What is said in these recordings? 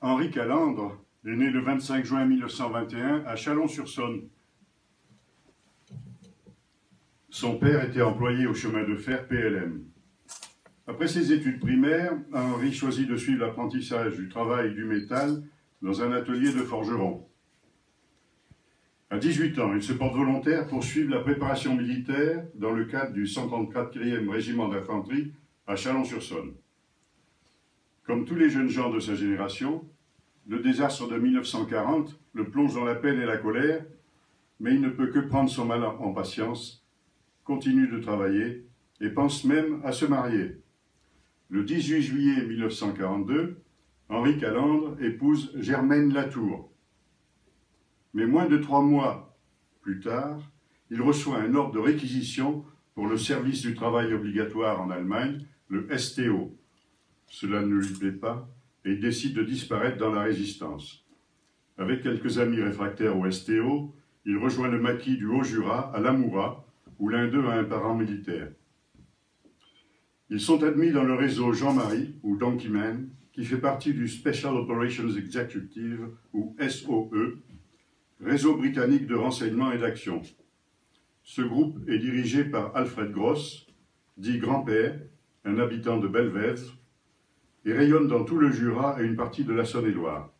Henri Calandre est né le 25 juin 1921 à Chalon-sur-Saône. Son père était employé au chemin de fer PLM. Après ses études primaires, Henri choisit de suivre l'apprentissage du travail du métal dans un atelier de forgeron. À 18 ans, il se porte volontaire pour suivre la préparation militaire dans le cadre du 134e régiment d'infanterie à Chalon-sur-Saône. Comme tous les jeunes gens de sa génération, le désastre de 1940 le plonge dans la peine et la colère, mais il ne peut que prendre son mal en patience, continue de travailler et pense même à se marier. Le 18 juillet 1942, Henri Calandre épouse Germaine Latour. Mais moins de 3 mois plus tard, il reçoit un ordre de réquisition pour le service du travail obligatoire en Allemagne, le STO. Cela ne lui plaît pas et il décide de disparaître dans la résistance. Avec quelques amis réfractaires au STO, il rejoint le maquis du Haut-Jura à Lamoura, où l'un d'eux a un parent militaire. Ils sont admis dans le réseau Jean-Marie, ou Donkey Man, qui fait partie du Special Operations Executive, ou SOE, réseau britannique de renseignement et d'action. Ce groupe est dirigé par Alfred Gross, dit Grand-Père, un habitant de Belvèze, et rayonne dans tout le Jura et une partie de la Saône-et-Loire.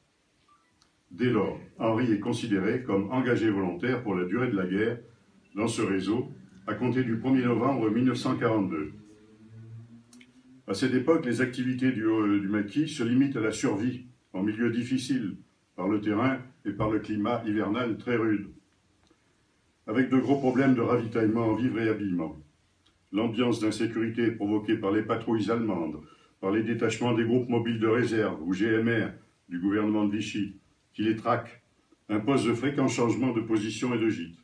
Dès lors, Henri est considéré comme engagé volontaire pour la durée de la guerre dans ce réseau, à compter du 1er novembre 1942. À cette époque, les activités du maquis se limitent à la survie, en milieu difficile, par le terrain et par le climat hivernal très rude, avec de gros problèmes de ravitaillement en vivres et habillement. L'ambiance d'insécurité provoquée par les patrouilles allemandes, par les détachements des groupes mobiles de réserve, ou GMR, du gouvernement de Vichy, qui les traquent, impose de fréquents changements de position et de gîte.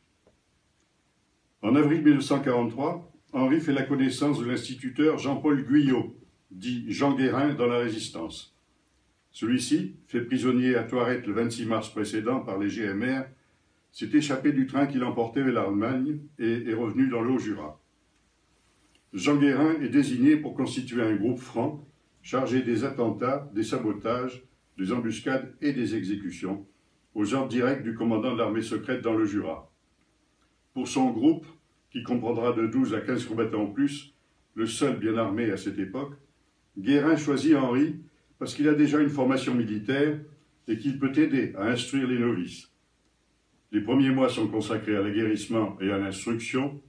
En avril 1943, Henri fait la connaissance de l'instituteur Jean-Paul Guyot, dit Jean Guérin dans la Résistance. Celui-ci, fait prisonnier à Thoiret le 26 mars précédent par les GMR, s'est échappé du train qui l'emportait vers l'Allemagne et est revenu dans le Haut-Jura. Jean Guérin est désigné pour constituer un groupe franc chargé des attentats, des sabotages, des embuscades et des exécutions, aux ordres directs du commandant de l'armée secrète dans le Jura. Pour son groupe, qui comprendra de 12 à 15 combattants en plus, le seul bien armé à cette époque, Guérin choisit Henri parce qu'il a déjà une formation militaire et qu'il peut aider à instruire les novices. Les premiers mois sont consacrés à l'aguerrissement et à l'instruction.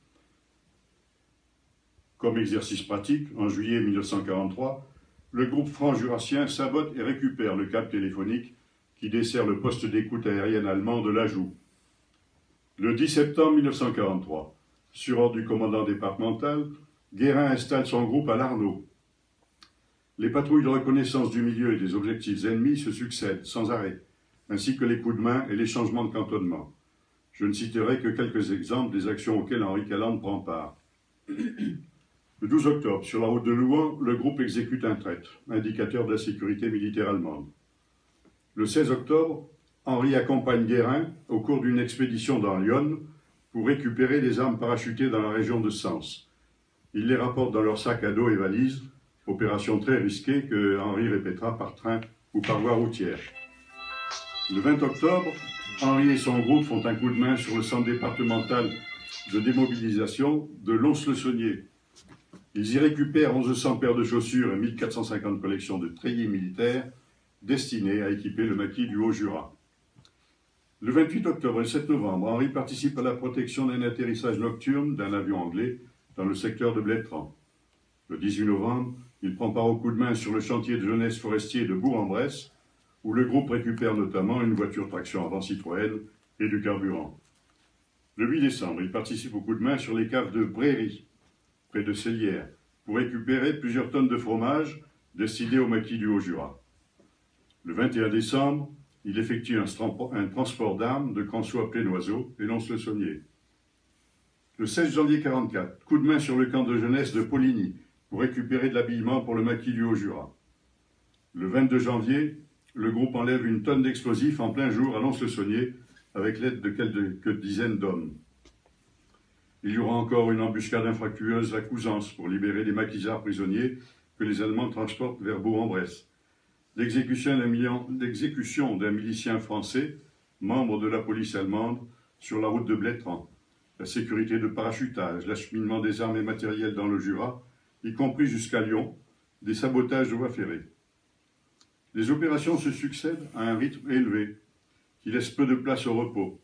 Comme exercice pratique, en juillet 1943, le groupe franc-jurassien sabote et récupère le câble téléphonique qui dessert le poste d'écoute aérienne allemand de l'Ajoux. Le 10 septembre 1943, sur ordre du commandant départemental, Guérin installe son groupe à Larnaud. Les patrouilles de reconnaissance du milieu et des objectifs ennemis se succèdent sans arrêt, ainsi que les coups de main et les changements de cantonnement. Je ne citerai que quelques exemples des actions auxquelles Henri Calandre prend part. Le 12 octobre, sur la route de Louhans, le groupe exécute un traître, indicateur de la sécurité militaire allemande. Le 16 octobre, Henri accompagne Guérin au cours d'une expédition dans l'Yonne pour récupérer des armes parachutées dans la région de Sens. Il les rapporte dans leur sac à dos et valises, opération très risquée que Henri répétera par train ou par voie routière. Le 20 octobre, Henri et son groupe font un coup de main sur le centre départemental de démobilisation de Lons-le-Saunier. Ils y récupèrent 1100 paires de chaussures et 1450 collections de treillis militaires destinés à équiper le maquis du Haut-Jura. Le 28 octobre et le 7 novembre, Henri participe à la protection d'un atterrissage nocturne d'un avion anglais dans le secteur de Blétran. Le 18 novembre, il prend part au coup de main sur le chantier de jeunesse forestier de Bourg-en-Bresse, où le groupe récupère notamment une voiture traction avant Citroën et du carburant. Le 8 décembre, il participe au coup de main sur les caves de Bréry, près de Célières, pour récupérer plusieurs tonnes de fromage destinées au maquis du Haut-Jura. Le 21 décembre, il effectue un transport d'armes de Crançois-Plénoiseau et Lons-le-Saunier. Le 16 janvier 1944, coup de main sur le camp de jeunesse de Poligny pour récupérer de l'habillement pour le maquis du Haut-Jura. Le 22 janvier, le groupe enlève une tonne d'explosifs en plein jour à Lons-le-Saunier avec l'aide de quelques dizaines d'hommes. Il y aura encore une embuscade infructueuse à Couzance pour libérer les maquisards prisonniers que les Allemands transportent vers Bourg-en-Bresse. l'exécution d'un milicien français, membre de la police allemande, sur la route de Blétrand, la sécurité de parachutage, l'acheminement des armes et matériels dans le Jura, y compris jusqu'à Lyon, des sabotages de voies ferrées. Les opérations se succèdent à un rythme élevé, qui laisse peu de place au repos.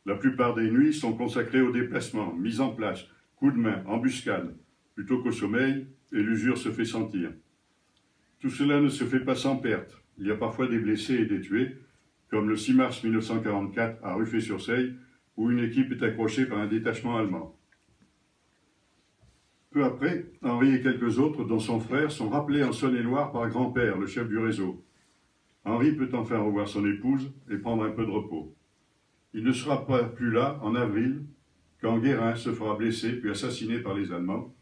La plupart des nuits sont consacrées au déplacement, mise en place, coups de main, embuscade, plutôt qu'au sommeil, et l'usure se fait sentir. Tout cela ne se fait pas sans perte. Il y a parfois des blessés et des tués, comme le 6 mars 1944 à Ruffey-sur-Seille, où une équipe est accrochée par un détachement allemand. Peu après, Henri et quelques autres, dont son frère, sont rappelés en Saône-et-Loire par grand-père, le chef du réseau. Henri peut enfin revoir son épouse et prendre un peu de repos. Il ne sera pas plus là en avril, quand Guérin se fera blesser puis assassiner par les Allemands,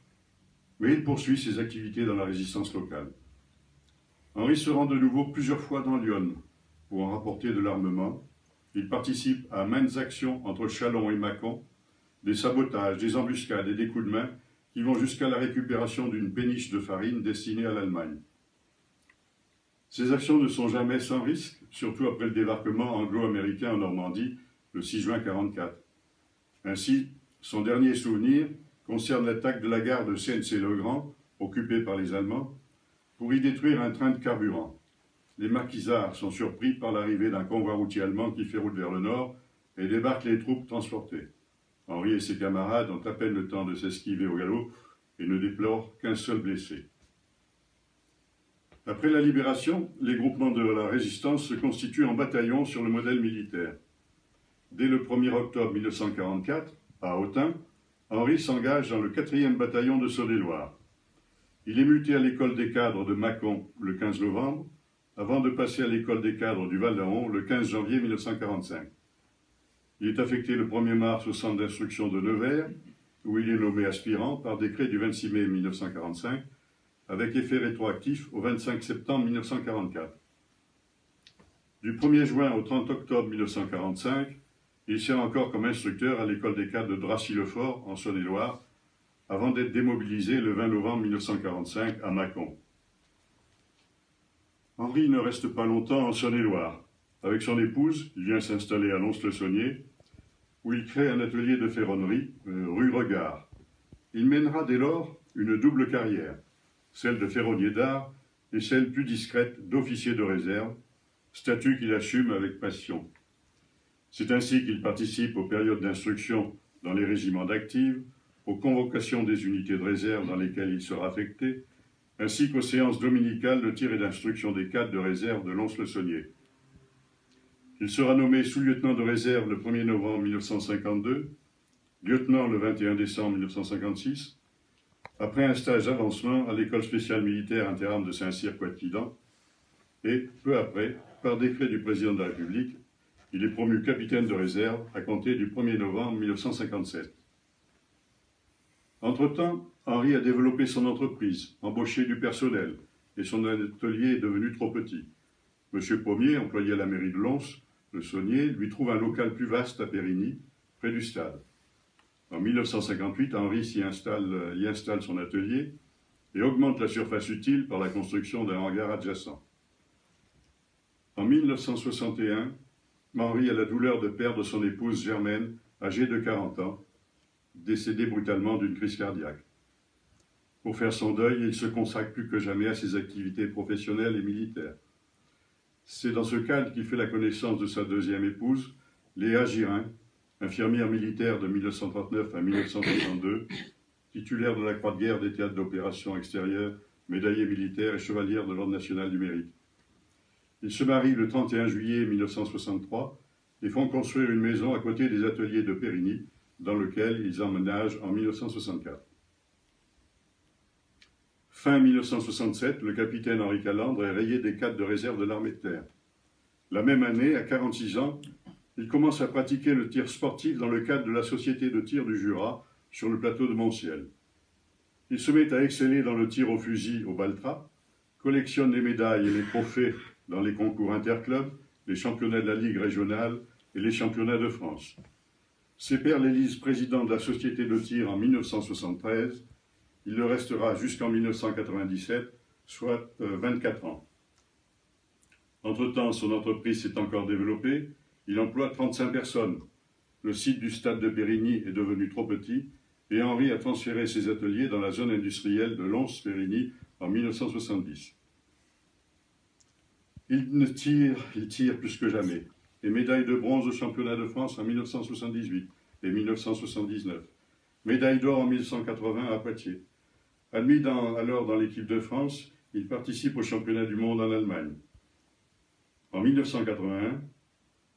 mais il poursuit ses activités dans la résistance locale. Henri se rend de nouveau plusieurs fois dans Lyon pour en rapporter de l'armement. Il participe à maintes actions entre Châlons et Mâcon, des sabotages, des embuscades et des coups de main qui vont jusqu'à la récupération d'une péniche de farine destinée à l'Allemagne. Ces actions ne sont jamais sans risque, surtout après le débarquement anglo-américain en Normandie le 6 juin 1944. Ainsi, son dernier souvenir concerne l'attaque de la gare de CNC-Le-Grand, occupée par les Allemands, pour y détruire un train de carburant. Les maquisards sont surpris par l'arrivée d'un convoi routier allemand qui fait route vers le nord et débarque les troupes transportées. Henri et ses camarades ont à peine le temps de s'esquiver au galop et ne déplorent qu'un seul blessé. Après la libération, les groupements de la résistance se constituent en bataillons sur le modèle militaire. Dès le 1er octobre 1944, à Autun, Henri s'engage dans le 4e bataillon de Saône-et-Loire. Il est muté à l'école des cadres de Mâcon le 15 novembre, avant de passer à l'école des cadres du Val-d'Aon le 15 janvier 1945. Il est affecté le 1er mars au centre d'instruction de Nevers, où il est nommé aspirant par décret du 26 mai 1945, avec effet rétroactif au 25 septembre 1944. Du 1er juin au 30 octobre 1945, il sert encore comme instructeur à l'école des cadres de Dracy-le-Fort, en Saône-et-Loire, avant d'être démobilisé le 20 novembre 1945 à Mâcon. Henri ne reste pas longtemps en Saône-et-Loire. Avec son épouse, il vient s'installer à Lons-le-Saunier, où il crée un atelier de ferronnerie, rue Regard. Il mènera dès lors une double carrière, celle de ferronnier d'art et celle plus discrète d'officier de réserve, statut qu'il assume avec passion. C'est ainsi qu'il participe aux périodes d'instruction dans les régiments d'active, aux convocations des unités de réserve dans lesquelles il sera affecté, ainsi qu'aux séances dominicales de tir et d'instruction des cadres de réserve de Lons-le-Saunier. Il sera nommé sous-lieutenant de réserve le 1er novembre 1952, lieutenant le 21 décembre 1956, après un stage d'avancement à l'école spéciale militaire interarmes de Saint-Cyr-Poitidan, et peu après, par décret du président de la République, il est promu capitaine de réserve à compter du 1er novembre 1957. Entre-temps, Henri a développé son entreprise, embauché du personnel, et son atelier est devenu trop petit. M. Pommier, employé à la mairie de Lons, le Saunier, lui trouve un local plus vaste à Périgny, près du stade. En 1958, Henri y installe son atelier et augmente la surface utile par la construction d'un hangar adjacent. En 1961, Henri a la douleur de perdre son épouse Germaine, âgée de 40 ans, décédée brutalement d'une crise cardiaque. Pour faire son deuil, il se consacre plus que jamais à ses activités professionnelles et militaires. C'est dans ce cadre qu'il fait la connaissance de sa deuxième épouse, Léa Girin, infirmière militaire de 1939 à 1962, titulaire de la Croix de guerre des théâtres d'opérations extérieures, médaillée militaire et chevalière de l'Ordre national du mérite. Ils se marient le 31 juillet 1963 et font construire une maison à côté des ateliers de Périgny, dans lequel ils emménagent en 1964. Fin 1967, le capitaine Henri Calandre est rayé des cadres de réserve de l'armée de terre. La même année, à 46 ans, il commence à pratiquer le tir sportif dans le cadre de la Société de tir du Jura, sur le plateau de Montciel. Il se met à exceller dans le tir au fusil au Baltra, collectionne les médailles et les trophées dans les concours interclubs, les championnats de la Ligue régionale et les championnats de France. Ses pairs l'élisent président de la Société de tir en 1973. Il le restera jusqu'en 1997, soit 24 ans. Entre-temps, son entreprise s'est encore développée. Il emploie 35 personnes. Le site du stade de Périgny est devenu trop petit et Henri a transféré ses ateliers dans la zone industrielle de Lons-Périgny en 1970. Il tire plus que jamais. Et médaille de bronze au championnat de France en 1978 et 1979. Médaille d'or en 1980 à Poitiers. Admis alors dans l'équipe de France, il participe au championnat du monde en Allemagne. En 1981,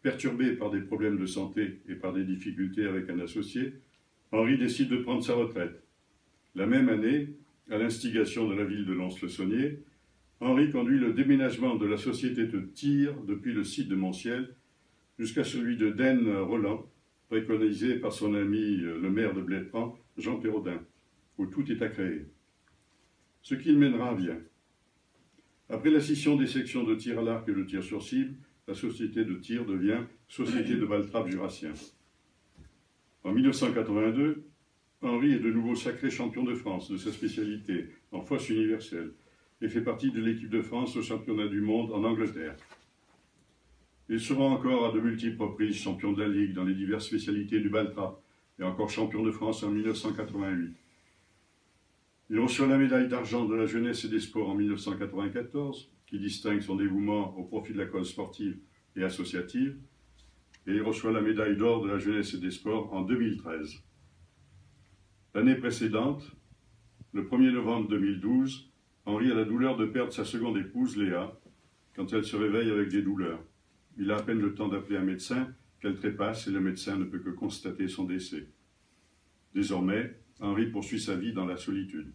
perturbé par des problèmes de santé et par des difficultés avec un associé, Henri décide de prendre sa retraite. La même année, à l'instigation de la ville de Lons-le-Saunier, Henri conduit le déménagement de la société de tir depuis le site de Monciel jusqu'à celui de Denne-Roland, préconisé par son ami le maire de Blétran, Jean Pérodin, où tout est à créer. Ce qui le mènera bien. Après la scission des sections de tir à l'arc et de tir sur cible, la société de tir devient Société de Baltrap Jurassien. En 1982, Henri est de nouveau sacré champion de France de sa spécialité en fosse universelle et fait partie de l'équipe de France au championnat du monde en Angleterre. Il sera encore à de multiples reprises champion de la Ligue dans les diverses spécialités du Baltrap et encore champion de France en 1988. Il reçoit la médaille d'argent de la jeunesse et des sports en 1994, qui distingue son dévouement au profit de la cause sportive et associative, et il reçoit la médaille d'or de la jeunesse et des sports en 2013. L'année précédente, le 1er novembre 2012, Henri a la douleur de perdre sa seconde épouse, Léa, quand elle se réveille avec des douleurs. Il a à peine le temps d'appeler un médecin qu'elle trépasse et le médecin ne peut que constater son décès. Désormais, Henri poursuit sa vie dans la solitude.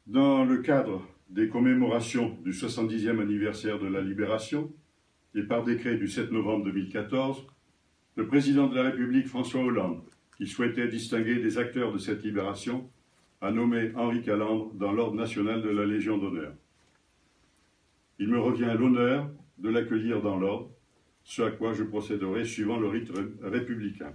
Dans le cadre des commémorations du 70e anniversaire de la Libération, et par décret du 7 novembre 2014, le président de la République François Hollande, qui souhaitait distinguer des acteurs de cette libération, a nommé Henri Calandre dans l'ordre national de la Légion d'honneur. Il me revient l'honneur de l'accueillir dans l'ordre, ce à quoi je procéderai suivant le rite républicain.